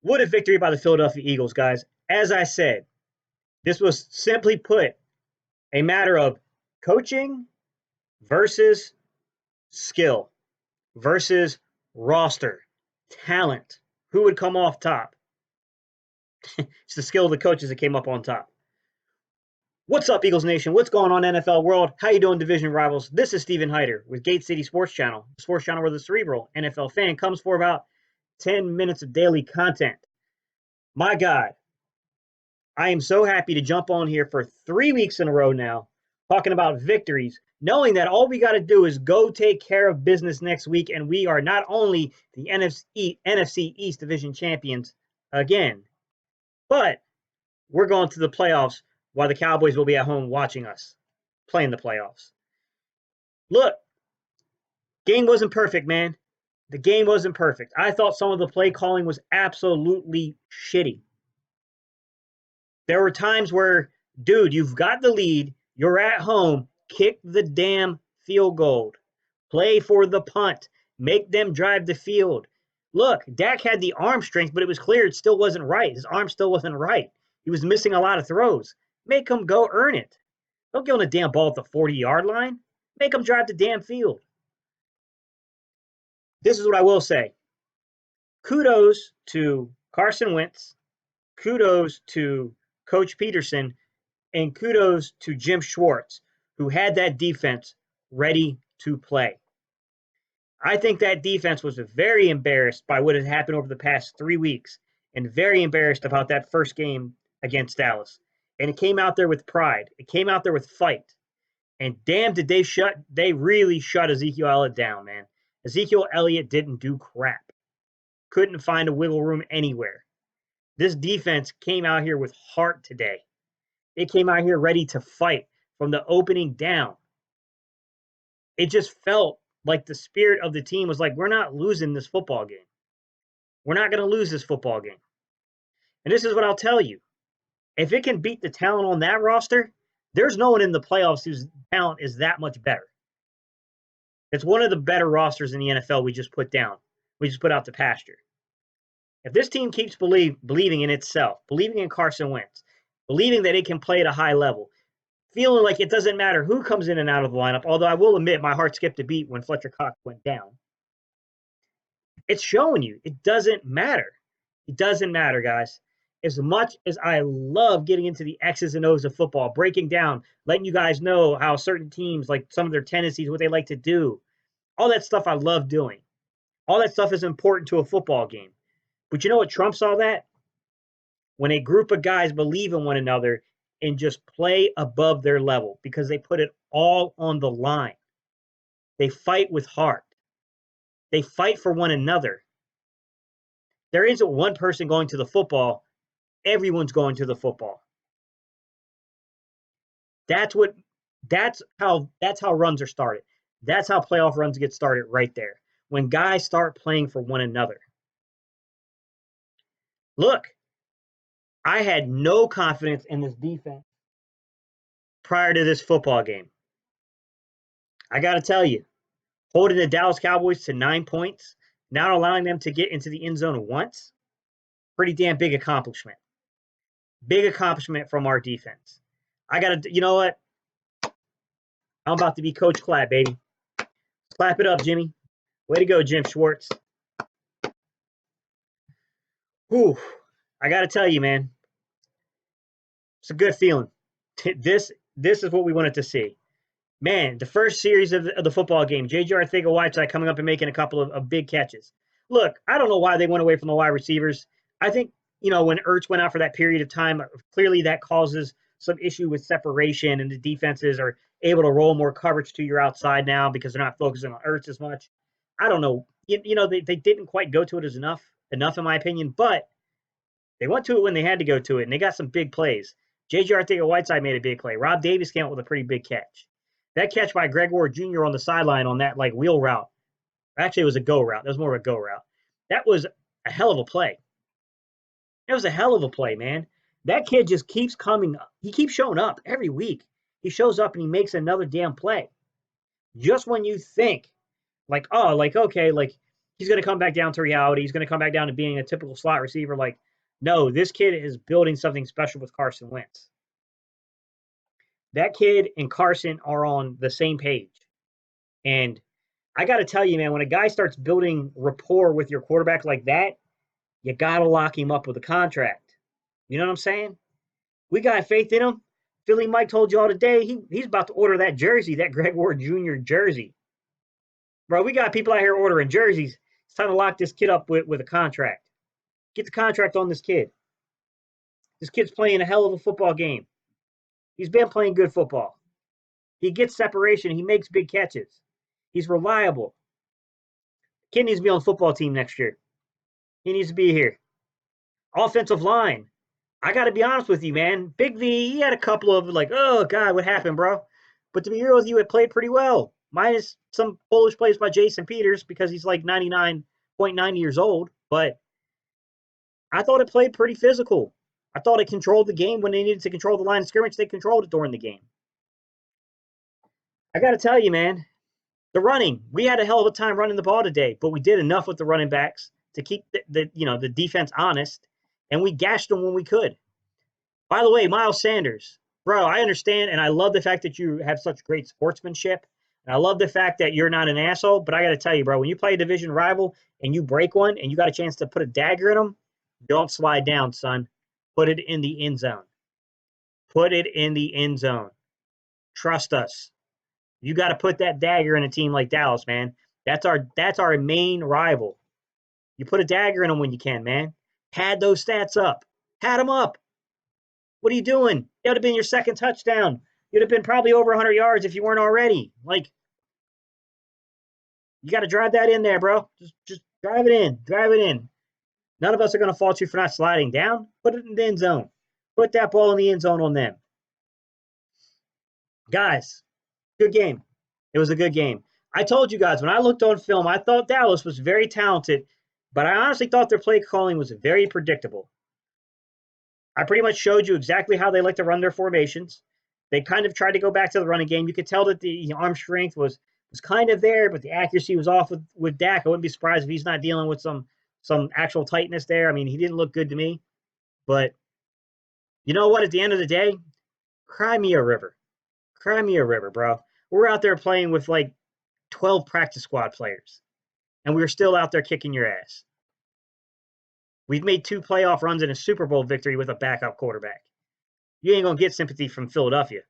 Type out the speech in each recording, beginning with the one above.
What a victory by the Philadelphia Eagles, guys. As I said, this was simply put a matter of coaching versus skill versus roster, talent. Who would come off top? It's the skill of the coaches that came up on top. What's up, Eagles Nation? What's going on, NFL world? How you doing, division rivals? This is Steven Hyder with Gate City Sports Channel, the sports channel where the cerebral NFL fan comes for about 10 minutes of daily content. My God, I am so happy to jump on here for 3 weeks in a row now, talking about victories, knowing that all we got to do is go take care of business next week, and we are not only the NFC East Division champions again, but we're going to the playoffs while the Cowboys will be at home watching us playing the playoffs. Look, game wasn't perfect, man. The game wasn't perfect. I thought some of the play calling was absolutely shitty. There were times where, dude, you've got the lead, you're at home, kick the damn field goal. Play for the punt. Make them drive the field. Look, Dak had the arm strength, but it was clear it still wasn't right. His arm still wasn't right. He was missing a lot of throws. Make him go earn it. Don't give him the damn ball at the 40-yard line. Make him drive the damn field. This is what I will say. Kudos to Carson Wentz. Kudos to Coach Pederson. And kudos to Jim Schwartz, who had that defense ready to play. I think that defense was very embarrassed by what had happened over the past 3 weeks and very embarrassed about that first game against Dallas. And it came out there with pride. It came out there with fight. And damn, did they really shut Ezekiel Elliott down, man. Ezekiel Elliott didn't do crap. Couldn't find a wiggle room anywhere. This defense came out here with heart today. It came out here ready to fight from the opening down. It just felt like the spirit of the team was like, we're not losing this football game. We're not going to lose this football game. And this is what I'll tell you. If it can beat the talent on that roster, there's no one in the playoffs whose talent is that much better. It's one of the better rosters in the NFL we just put down. We just put out to pasture. If this team keeps believing in itself, believing in Carson Wentz, believing that it can play at a high level, feeling like it doesn't matter who comes in and out of the lineup, although I will admit my heart skipped a beat when Fletcher Cox went down. It's showing you it doesn't matter. It doesn't matter, guys. As much as I love getting into the X's and O's of football, breaking down, letting you guys know how certain teams, like some of their tendencies, what they like to do, all that stuff I love doing. All that stuff is important to a football game. But you know what trumps all that? When a group of guys believe in one another and just play above their level because they put it all on the line. They fight with heart. They fight for one another. There isn't one person going to the football. Everyone's going to the football. That's how runs are started. That's how playoff runs get started right there. When guys start playing for one another. Look, I had no confidence in this defense prior to this football game. I got to tell you, holding the Dallas Cowboys to 9 points, not allowing them to get into the end zone once, pretty damn big accomplishment. Big accomplishment from our defense. You know what? I'm about to be Coach Clap, baby. Clap it up, Jimmy. Way to go, Jim Schwartz. Whew. I got to tell you, man. It's a good feeling. This is what we wanted to see. Man, the first series of the football game, J.J. Arcega-Whiteside coming up and making a couple of big catches. Look, I don't know why they went away from the wide receivers. I think, when Ertz went out for that period of time, clearly that causes some issue with separation, and the defenses are able to roll more coverage to your outside now because they're not focusing on Ertz as much. I don't know. They didn't quite go to it enough in my opinion, but they went to it when they had to go to it, and they got some big plays. J.J. Arcega-Whiteside made a big play. Rob Davis came out with a pretty big catch. That catch by Greg Ward Jr. on the sideline on that wheel route. Actually, it was a go route. That was more of a go route. That was a hell of a play. It was a hell of a play, man. That kid just keeps coming up. He keeps showing up every week. He shows up and he makes another damn play. Just when you think, okay, he's going to come back down to reality. He's going to come back down to being a typical slot receiver. Like, no, this kid is building something special with Carson Wentz. That kid and Carson are on the same page. And I got to tell you, man, when a guy starts building rapport with your quarterback like that, you got to lock him up with a contract. You know what I'm saying? We got faith in him. Philly Mike told you all today he's about to order that jersey, that Greg Ward Jr. jersey. Bro, we got people out here ordering jerseys. It's time to lock this kid up with a contract. Get the contract on this kid. This kid's playing a hell of a football game. He's been playing good football. He gets separation. He makes big catches. He's reliable. Kid needs to be on the football team next year. He needs to be here. Offensive line. I got to be honest with you, man. Big V, he had a couple of like, oh, God, what happened, bro? But to be real with you, it played pretty well. Minus some foolish plays by Jason Peters because he's like 99.9 years old. But I thought it played pretty physical. I thought it controlled the game when they needed to control the line of scrimmage. They controlled it during the game. I got to tell you, man, the running. We had a hell of a time running the ball today, but we did enough with the running backs to keep the defense honest, and we gashed them when we could. By the way, Miles Sanders, bro, I understand, and I love the fact that you have such great sportsmanship. And I love the fact that you're not an asshole, but I got to tell you, bro, when you play a division rival and you break one and you got a chance to put a dagger in them, don't slide down, son. Put it in the end zone. Put it in the end zone. Trust us. You got to put that dagger in a team like Dallas, man. That's our main rival. You put a dagger in them when you can, man. Pad those stats up. Pad them up. What are you doing? That would have been your second touchdown. You'd have been probably over 100 yards if you weren't already. Like, you got to drive that in there, bro. Just drive it in. Drive it in. None of us are going to fault you for not sliding down. Put it in the end zone. Put that ball in the end zone on them. Guys, good game. It was a good game. I told you guys, when I looked on film, I thought Dallas was very talented, but I honestly thought their play calling was very predictable. I pretty much showed you exactly how they like to run their formations. They kind of tried to go back to the running game. You could tell that the arm strength was kind of there, but the accuracy was off with Dak. I wouldn't be surprised if he's not dealing with some actual tightness there. I mean, he didn't look good to me. But you know what? At the end of the day, cry me a river. Cry me a river, bro. We're out there playing with like 12 practice squad players, and we're still out there kicking your ass. We've made 2 playoff runs and a Super Bowl victory with a backup quarterback. You ain't going to get sympathy from Philadelphia.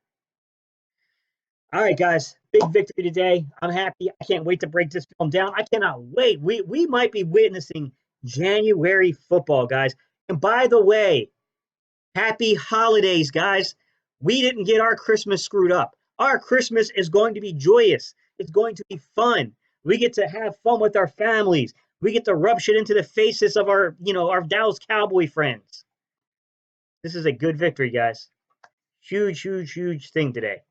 All right, guys, big victory today. I'm happy. I can't wait to break this film down. I cannot wait. We might be witnessing January football, guys. And by the way, happy holidays, guys. We didn't get our Christmas screwed up. Our Christmas is going to be joyous. It's going to be fun. We get to have fun with our families. We get to rub shit into the faces of our Dallas Cowboy friends. This is a good victory, guys. Huge, huge, huge thing today.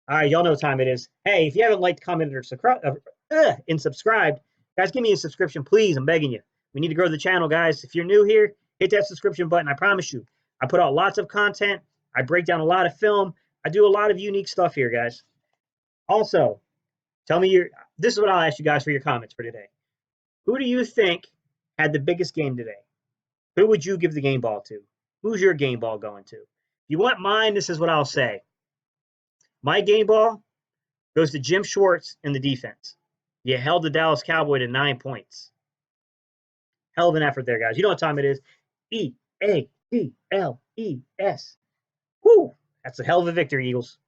All right, y'all know what time it is. Hey, if you haven't liked, commented, or subscribed, guys, give me a subscription, please. I'm begging you. We need to grow the channel, guys. If you're new here, hit that subscription button. I promise you. I put out lots of content. I break down a lot of film. I do a lot of unique stuff here, guys. Also, tell me this is what I'll ask you guys for your comments for today. Who do you think had the biggest game today? Who would you give the game ball to? Who's your game ball going to? If you want mine, this is what I'll say. My game ball goes to Jim Schwartz in the defense. You held the Dallas Cowboys to 9 points. Hell of an effort there, guys. You know what time it is. EADLES. Woo! That's a hell of a victory, Eagles.